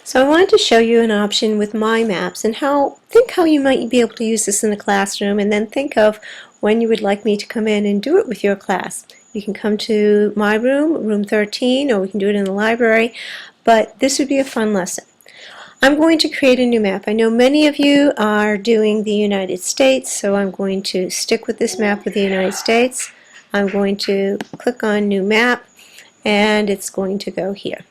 So I wanted to show you an option with My Maps and think how you might be able to use this in the classroom, and then think of when you would like me to come in and do it with your class. You can come to my room, room 13, or we can do it in the library, but this would be a fun lesson. I'm going to create a new map. I know many of you are doing the United States, so I'm going to stick with this map with the United States. I'm going to click on New Map, and it's going to go here.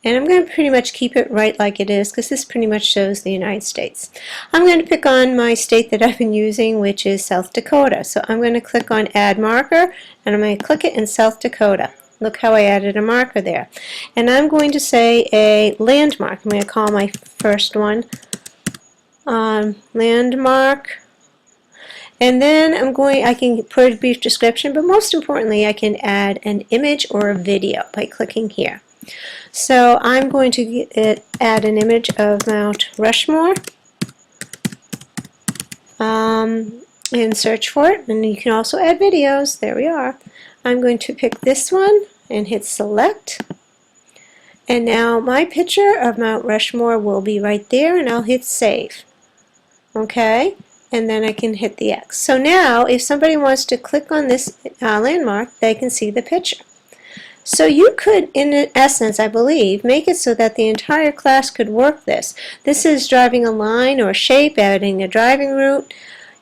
And I'm going to pretty much keep it right like it is, because this pretty much shows the United States. I'm going to pick on my state that I've been using, which is South Dakota. So I'm going to click on Add Marker, and I'm going to click it in South Dakota. Look how I added a marker there. And I'm going to say a landmark. I'm going to call my first one landmark. And then I can put a brief description, but most importantly, I can add an image or a video by clicking here. So I'm going to add an image of Mount Rushmore and search for it, and you can also add videos. There we are. I'm going to pick this one and hit select, and now my picture of Mount Rushmore will be right there, and I'll hit save. Okay, and then I can hit the X. So now if somebody wants to click on this landmark, they can see the picture. So you could, in essence, I believe, make it so that the entire class could work this. This is driving a line or shape, adding a driving route.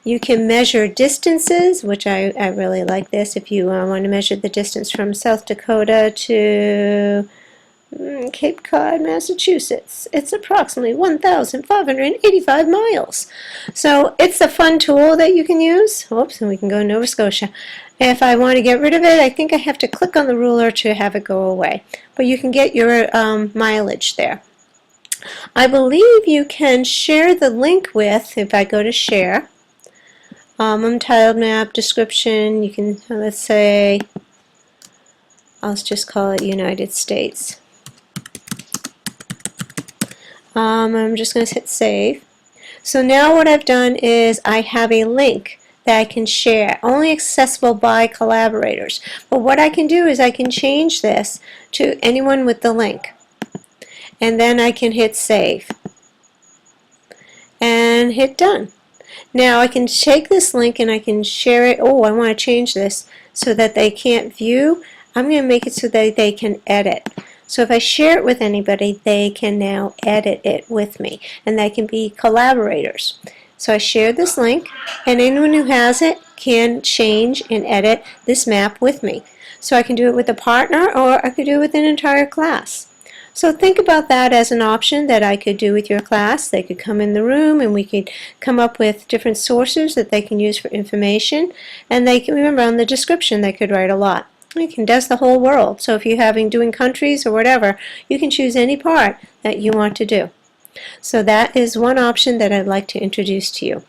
You can measure distances, which I really like this. If you want to measure the distance from South Dakota to Cape Cod, Massachusetts, it's approximately 1,585 miles. So it's a fun tool that you can use. Oops, and we can go to Nova Scotia. If I want to get rid of it, I think I have to click on the ruler to have it go away. But you can get your mileage there. I believe you can share the link with, if I go to share, untitled map, description, you can, let's say, I'll just call it United States. I'm just going to hit save. So now what I've done is I have a link that I can share, only accessible by collaborators. But what I can do is I can change this to anyone with the link. And then I can hit save. And hit done. Now I can take this link and I can share it. Oh, I want to change this so that they can't view. I'm going to make it so that they can edit. So if I share it with anybody, they can now edit it with me. And they can be collaborators. So I shared this link, and anyone who has it can change and edit this map with me. So I can do it with a partner, or I could do it with an entire class. So think about that as an option that I could do with your class. They could come in the room and we could come up with different sources that they can use for information. And they can, remember, on the description they could write a lot. You can does the whole world. So if you're doing countries or whatever, you can choose any part that you want to do. So that is one option that I'd like to introduce to you.